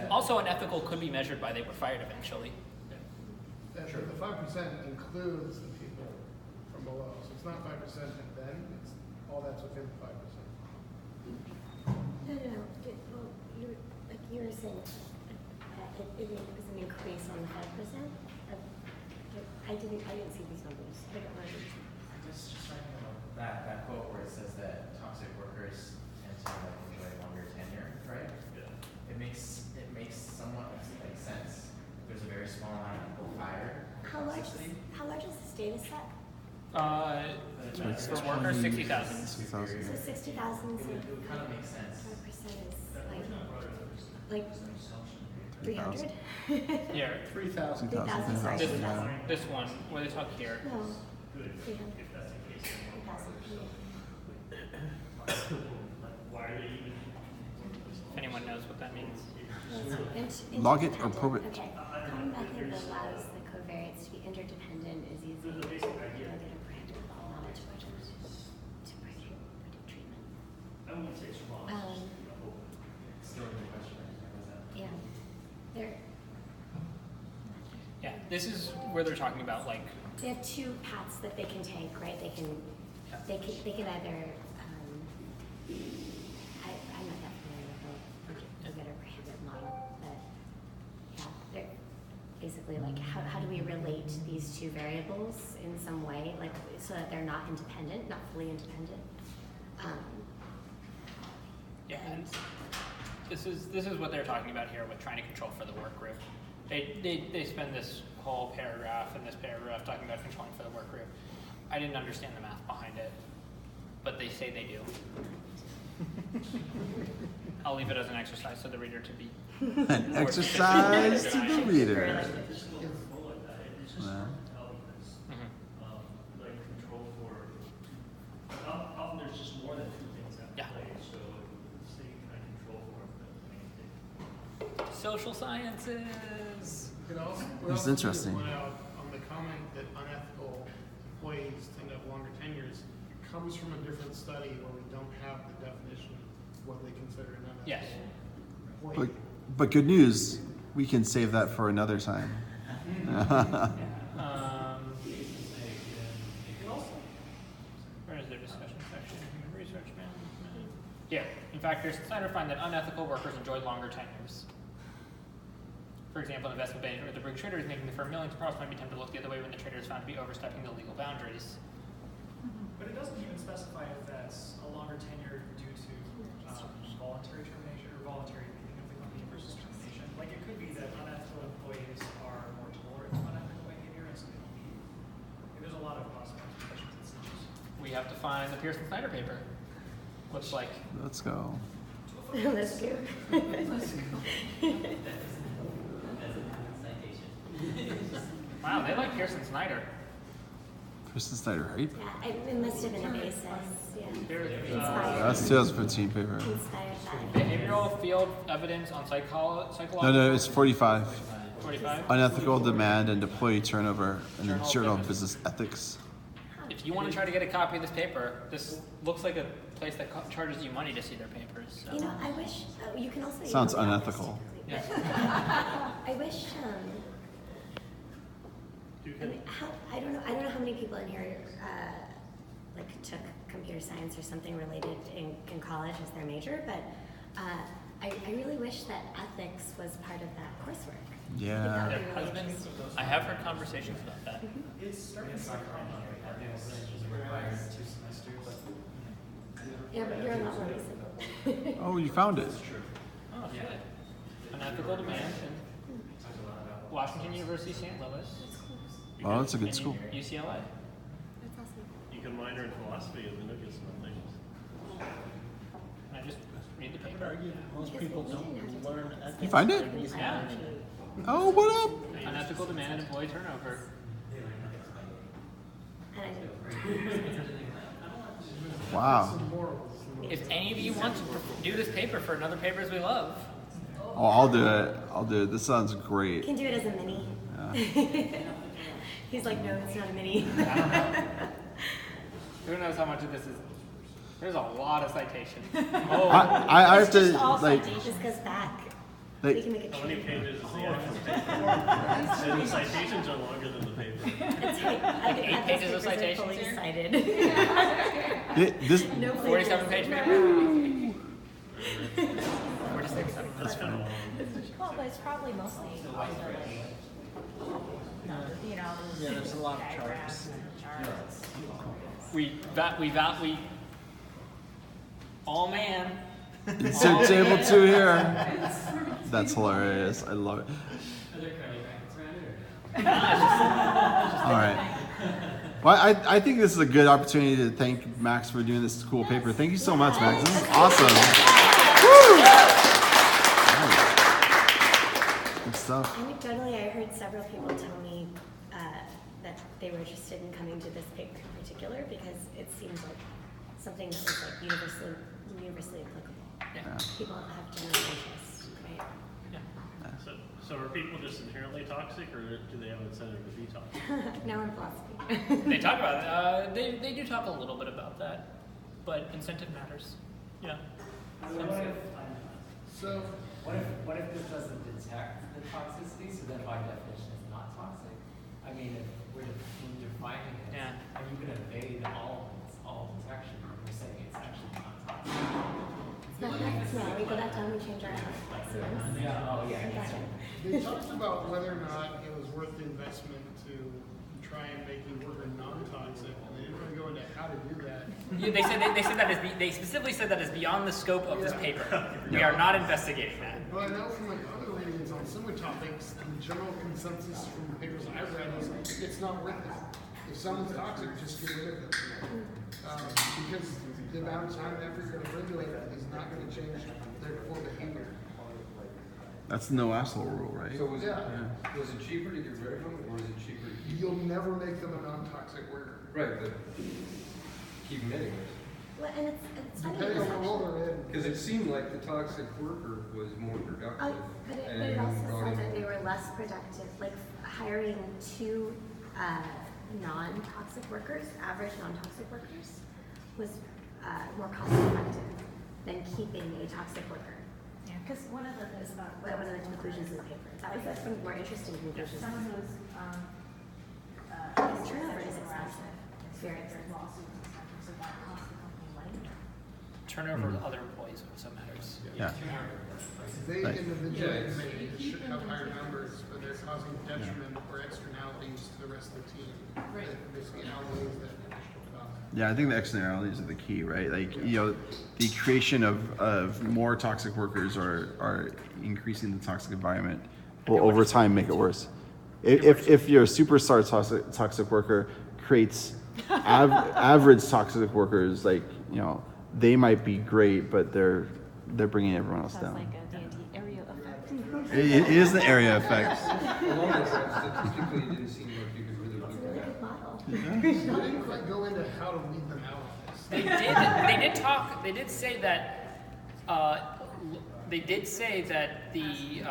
Also, unethical could be measured by they were fired eventually. The 5% includes the people from below, so it's not 5% and then, it's all that's within the 5%. No. Well, you were saying it was an increase on the 5%. I didn't see these numbers. I don't know. I'm just talking about that quote where it says that toxic workers tend to enjoy longer tenure, right? Yeah. It makes somewhat like sense. There's a very small amount of people fired. How large is this data set? For workers, 60,000. 60,000. So 60,000. It would kind of make sense. 5% is like 300. Yeah. 3,000. 3,000. Sorry. This one, where they talk here. No. 300. 3,000. If anyone knows what that means. Log it or probe it. Okay. Common method that allows the covariates to be interdependent is using negative random knowledge projects to predict treatment. Still a good question. Yeah. They're, Yeah, this is where they're talking about like. they have two paths that they can take, right? They can either. I'm not that familiar with the better prohibit model, but yeah, they're basically like how do we relate these two variables in some way, like so that they're not independent, not fully independent. Yeah, and this is what they're talking about here with trying to control for the work group. They spend this whole paragraph and this paragraph talking about controlling for the work group. I didn't understand the math behind it, but they say they do. I'll leave it as an exercise to the reader to be. An exercise to the reader. Like control for, often there's just more than two things at play, so say you can control for the main thing. Social sciences. This is interesting. Point out on the comment that unethical employees tend to have longer tenures comes from a different study where we don't have the definition of what they consider an unethical Yes. employee. But good news, we can save that for another time. Where is their discussion section? Human research management. Yeah, in fact, Snyder find that unethical workers enjoy longer tenures. For example, an investment banker or the big trader is making the firm millions, perhaps might be tempted to look the other way when the trader is found to be overstepping the legal boundaries. But it doesn't even specify if that's a longer tenure due to voluntary termination or voluntary leaving of the company versus termination. Like it could be that unethical employees are more tolerant of unethical behavior and so they don't leave. There's a lot of possible expressions. It seems. We have to find the Pearson Snyder paper. Looks like. Let's go. Let's go. Wow, they like Pearson Snyder. Pearson Snyder, right? Yeah, it must have been a basis. Yeah. Inspired. That's 2015 paper. Inspired by. Behavioral field evidence on psychological. No, it's 45. 45. Unethical demand and employee turnover and then Journal of Business Ethics. If you want to try to get a copy of this paper, this looks like a place that charges you money to see their papers. So. You know, I wish you can also. Sounds unethical. Yeah. I wish. I don't know how many people in here like took computer science or something related in college as their major, but I really wish that ethics was part of that coursework. Yeah. I have heard conversations about that. It's starting to requires 2 semesters. Yeah, but you're not one. Oh, you found it. Oh, yeah. Unethical demand in Washington University, St. Louis. Oh, that's a good school. UCLA. That's awesome. You can minor in philosophy and then look at some things. Can I just read the paper? Most people don't learn ethics. You find it? Yeah. Oh, what up? Unethical demand and employee turnover. Wow. If any of you want to do this paper for another papers we love. Oh, I'll do it. I'll do it. This sounds You great. can do it as a mini. Yeah. He's like, no, it's not a mini. Who knows how much of this is? There's a lot of citations. I have to All like. citations goes back. They- We can make a How many trade. pages is the actual paper? And the citations are longer than the paper. It's like, I think 8 that pages those of papers are citations fully here? cited. This, No 47 page plagiarism. paper? 46. That's kind of long. Well, but it's probably mostly all the, you know. Yeah, there's a lot of diagrams and charts. We oh man. insert table 2 here. That's hilarious. I love it. All right. Well, I think this is a good opportunity to thank Max for doing this cool paper. Thank you so much, Max. This is awesome. Woo! Nice. Good stuff. Anecdotally, I heard several people tell me that they were interested in coming to this paper in particular because it seems like something that was like universally applicable. Yeah. People have general interest, right? So are people just inherently toxic, or do they have an incentive to be toxic? Now in philosophy. They talk about it. They do talk a little bit about that, but incentive matters. Yeah. So, What if this doesn't detect the toxicity, so then by definition it's not toxic? I mean, if we're defining it, Yeah. are you gonna evade all detection, or you're saying it's actually not toxic? It's not, we go back down and change our axioms. Yeah, oh yeah. Gotcha. they talked about whether or not it was worth the investment to try and make the worker non-toxic, and they didn't really go into how to do that. Yeah, they said that they specifically said that is beyond the scope of this paper. We are not investigating that. But I know from like other readings on similar topics, the general consensus from the papers I've read is it's not worth it. If someone's toxic, just get rid of it. Because the amount of time and effort you're going to regulate it is not going to change their core behavior. That's the no asshole rule, right? So was it, Yeah. was it cheaper to get rid of them, or is it cheaper to keep them? You'll never make them a non-toxic worker. Right, but keep them anyways. Well, and it's funny. Depending on because what role they're in. Because it seemed like the toxic worker was more productive. But it and also brought said in that they more- were less productive, like hiring 2 non-toxic workers, average non-toxic workers, was more cost effective than keeping a toxic worker. Yeah, because one of the things about. One of the conclusions of the paper. That was one of the more interesting conclusions. Someone who's, Because turnover is expensive. It's very expensive. lawsuits and stuff, so that costs the company money. Turnover of other employees also matters. Yeah. They Right. individually should have higher numbers, but they're causing detriment or externalities to the rest of the team. Right. That basically outweighs that additional cost. Yeah, I think the externalities are the key, right? Like, you know, the creation of more toxic workers are increasing the toxic environment will over time make it worse. If your superstar toxic worker creates average toxic workers, like, you know, they might be great, but they're bringing everyone else Sounds down. like the anti-area effect. It is the area effect. Along those lines, statistically, it didn't seem like you could really It's a do really that. good model. They didn't quite go into how to weed them out of this. They did say that the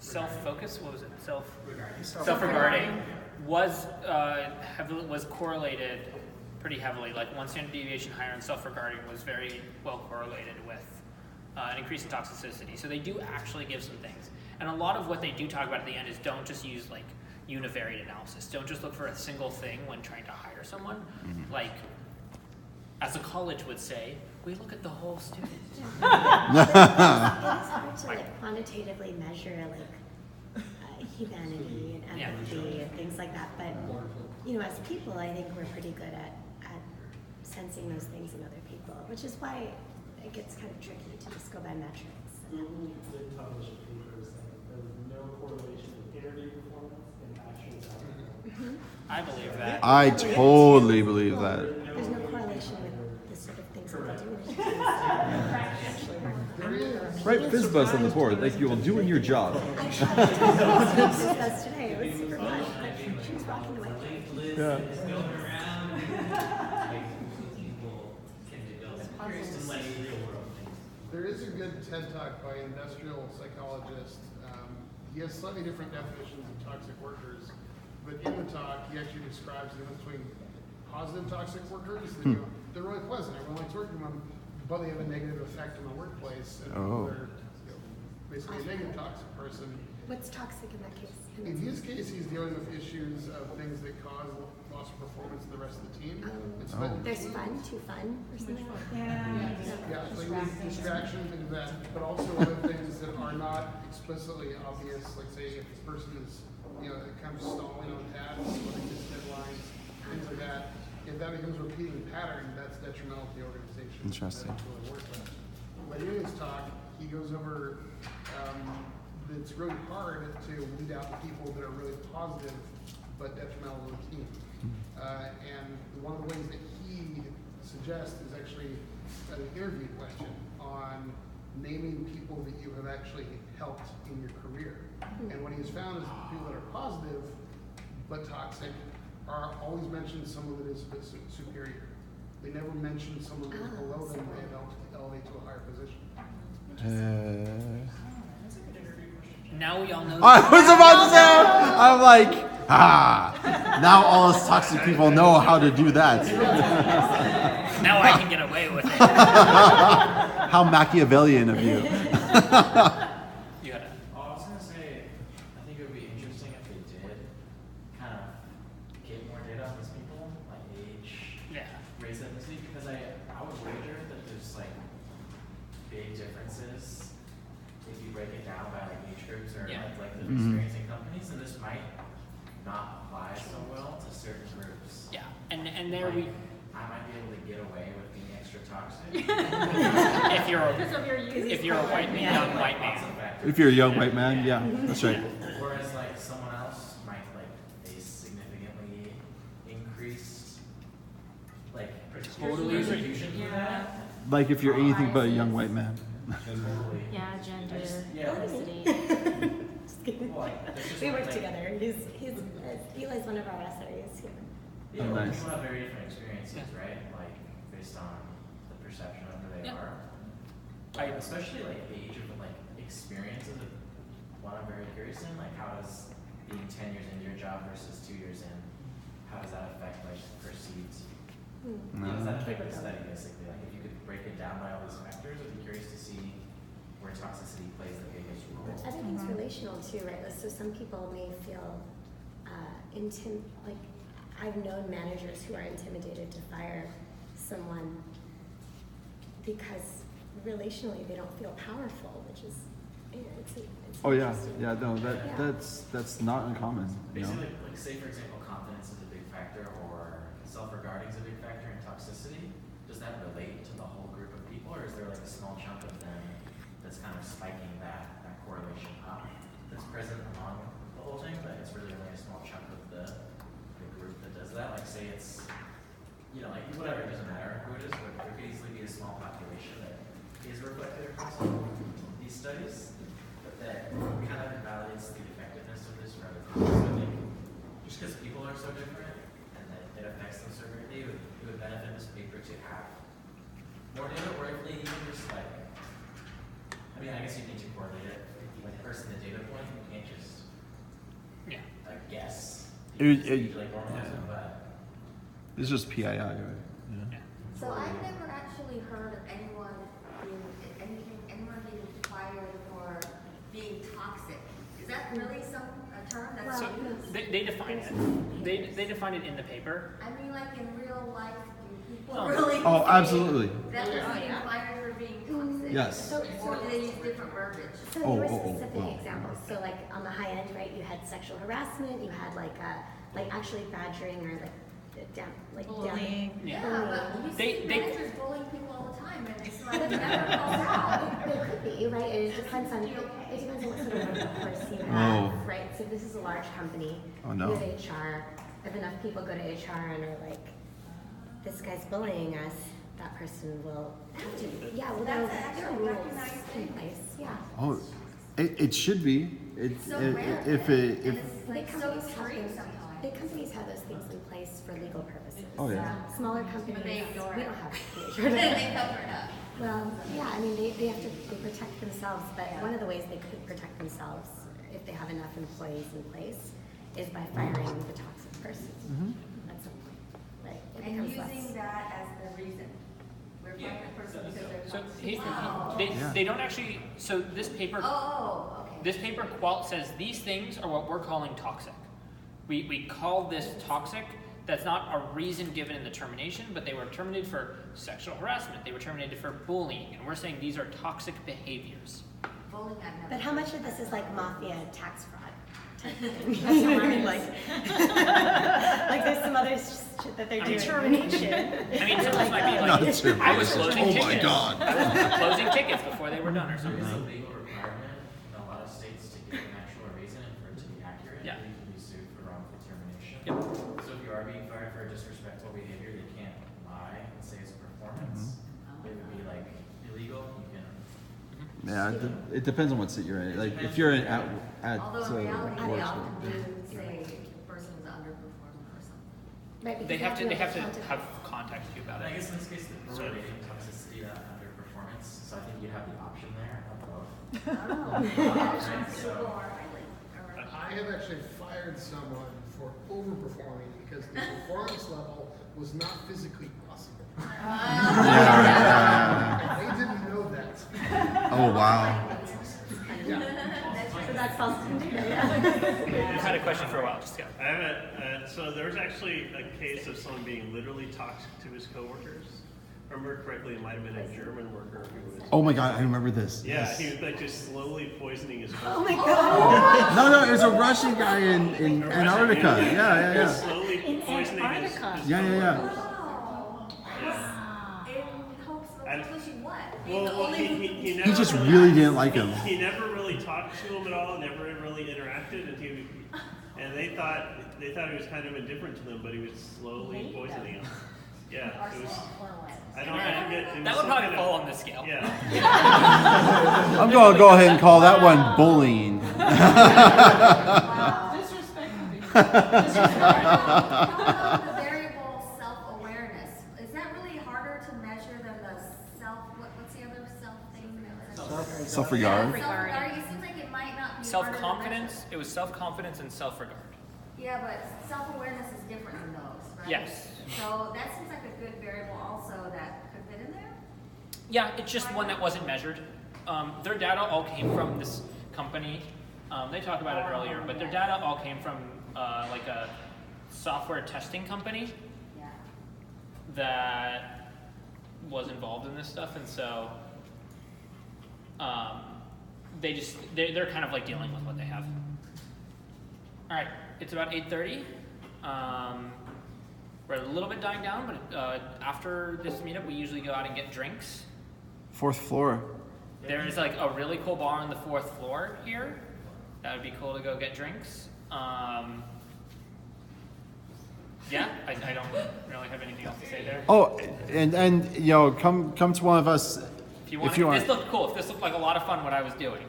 self-focus, what was it? Self-regarding was correlated pretty heavily. Like 1 standard deviation higher in self-regarding was very well correlated with an increase in toxicity. So they do actually give some things. And a lot of what they do talk about at the end is don't just use like univariate analysis. Don't just look for a single thing when trying to hire someone. Like, as a college would say, we look at the whole student. It is hard to like quantitatively measure like humanity and Yeah. empathy and things like that. But you know, as people, I think we're pretty good at sensing those things in other people, which is why it gets kind of tricky to just go by metrics. Google did publish a paper saying there was no correlation with interview performance and actual salary. I believe that. I totally believe that. There's no correlation with the sort of things that they do in actually work. Right, fizz buzz on the board, like you will do in your job. I tried to do this today. It was super fun. She was rocking the white plate. Yeah. There is a good TED Talk by an industrial psychologist. He has slightly different definitions of toxic workers, but in the talk, he actually describes the difference between positive toxic workers. That, you know, they're really pleasant, everyone likes working with them, but they have a negative effect on the workplace. workplace. And Oh. they're, basically a negative toxic person. What's toxic in that case? In his case, he's dealing with issues of things that cause loss of performance to the rest of the team. There's fun, too fun, or something like that. Yeah, like distraction, things like that, but also other things that are not explicitly obvious, like say if this person is, kind of stalling on tasks, or they miss deadlines, things like that. If that becomes a repeating pattern, that's detrimental to the organization. Interesting. That's really worth it. But in his talk, he goes over, it's really hard to weed out the people that are really positive but detrimental to the team. And one of the ways that he suggests is actually an interview question on naming people that you have actually helped in your career. And what he has found is the people that are positive but toxic are always mentioned someone that is a bit superior. They never mention someone that is below them and elevate to a higher position. Now we all know. I was about to say, I'm like, now all us toxic people know how to do that. Now I can get away with it. How Machiavellian of you. You gotta. Oh, I was gonna say, I think it would be interesting if they did kind of get more data on these people, like age, Yeah. race, ethnicity, because I would wager that there's like big differences if you break it down by like age groups or Yeah. like the experience in companies, and this might not apply so well to certain groups. Yeah. And there we. I might be able to get away with being extra toxic. if you're a white man, young white man. If you're a young white man, yeah, that's right. Whereas like someone else might like face significantly increased like Totally agree. persecution for that. Like if you're anything but a young white man. Totally. Yeah, gender, Yeah. ethnicity. Just kidding. Well, like, there's just We like- work together. Eli's one of our SREs here. Yeah, Oh, well, nice. people have very different experiences, right? Like based on the perception of who they Yeah. are. I- Especially like age of like experience is what I'm very curious in. Like how does being 10 years into your job versus 2 years in, how does that affect like perceived? How does that affect the study basically? Like if you could break it down by all these factors, I'd be curious to see where toxicity plays the biggest role. Everything's relational too, right? So some people may feel like I've known managers who are intimidated to fire someone because relationally they don't feel powerful, which is, it's Oh yeah, interesting. yeah, no, Yeah. that's not uncommon, you know? Basically, like say for example, confidence is a big factor or self-regarding is a big factor in toxicity. Does that relate to the whole group of people, or is there like a small chunk of them that's kind of spiking that correlation up that's present among the whole thing, but it's really only a small chunk of the group that does that? Like say it's, like whatever, it doesn't matter who it is, but there could easily be a small population that is reflected across all these studies, but that kind of invalidates the effectiveness of this for other people. So I think just because people are so different and that it affects them so greatly, it would benefit this paper to have more data, or if they even just like, I guess you need to correlate it like person to data point. You can't just guess. You just need to like normalize it, but It's just PII, right? Yeah. So I've never actually heard of anyone being fired for being toxic. Is that really a term that's So used? they define it. They define it in the paper. I mean, like in real life, do people Oh. really Oh, say absolutely. that they're being fired for being toxic? Yes. Or do they use different verbiage? So there were Oh, specific wow. examples. So like on the high end, right, you had sexual harassment, you had like actually badgering or Bullying. Yeah. Yeah, but you They- see they- managers bullying people all the time, and it's like never calls out. It could be, right? It depends on what sort of workforce you Oh. have, right? So this is a large company. Oh, no. You have HR. If enough people go to HR and are like, this guy's bullying us, that person will have to. Yeah, well, That's there actually are rules recognized in thing. place. Yeah. Oh, it should be. It's So if rare, if and it if it's like so extreme sometimes. Big companies have those things in place for legal purposes. Oh, yeah. Smaller companies, they ignore we it. don't have Then they cover it up. Well, yeah, I mean, they protect themselves, but one of the ways they could protect themselves, if they have enough employees in place, is by firing the toxic person at some point. Right? It And becomes using less. that as the reason, We're firing a person because they're So toxic. Wow. they don't actually, so this paper, Oh, okay. this paper says these things are what we're calling toxic. We call this toxic. That's not a reason given in the termination, but they were terminated for sexual harassment. They were terminated for bullying, and we're saying these are toxic behaviors. Bullying, I've never. But how much of this is like mafia tax fraud type thing? That's what I mean, like, like there's some other shit that they're doing. Termination. I mean, some of this might be Not like, termination. I was closing Oh tickets. my God. I was closing tickets before they were done or It something. is a legal requirement in a lot of states to give an actual reason and for it to be accurate. Yeah. You can be sued for wrongful termination. Yep. So if you are being fired for disrespectful behavior, they can't lie and say it's performance. It would be like illegal. You can. Yeah, it depends on what state you're in. Like if you're in at Although in reality, they work, often yeah. do say the person is underperforming or something. Right, because They have to contact- have contact you about I it. guess in this case, the correlating toxicity to underperformance. So I think you'd have the option there of both. Oh. So- I have actually fired someone for overperforming because the performance level was not physically possible. Yeah. And they didn't know that. Oh wow. So that's false data. You've had a question for a while, just go. I have so there was actually a case of someone being literally toxic to his coworkers. If I remember correctly, it might have been a German worker who was. Oh my God, I remember this. Yeah, Yes. he was like just slowly poisoning his Oh my coworkers. god. No, it was a Russian guy in A Antarctica. Russian, Yeah. He was slowly poisoning his. Yeah. Yeah. In hopes of And- accomplishing what? Well, he He never. just really didn't like him. He never really talked to him at all. Never really interacted, and they thought he was kind of indifferent to them, but he was slowly poisoning them. Yeah, it was. I don't know. I forget. It was That would some probably kind of- fall on this scale. Yeah. I'm gonna go ahead and call that one bullying. How about the variable self-awareness? Is that really harder to measure than the what's the other self thing? Self-regard. Self-regard. It seems like it might not be harder to Self-confidence. measure. It was self-confidence and self-regard. Yeah, but self-awareness is different than those, right? Yes. So that seems like a good variable also that could fit in there? Yeah, it's just one that wasn't measured. Their data all came from this company. They talked about it earlier, but their data all came from like a software testing company Yeah. that was involved in this stuff, and so they're kind of like dealing with what they have. All right, it's about 8:30. We're a little bit dying down, but after this meetup, we usually go out and get drinks. 4th floor. There is like a really cool bar on the 4th floor here. That would be cool to go get drinks. Yeah, I don't really have anything else to say there. Oh, and you know, come to one of us If you want, if you if want. this looked cool, if this looked like a lot of fun, what I was doing,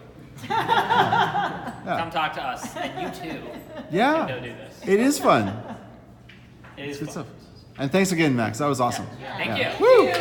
come talk to us, and you too can go Yeah, do this. it is fun. It is Good fun. stuff. And thanks again, Max. That was awesome. Thank Yeah. you. Woo!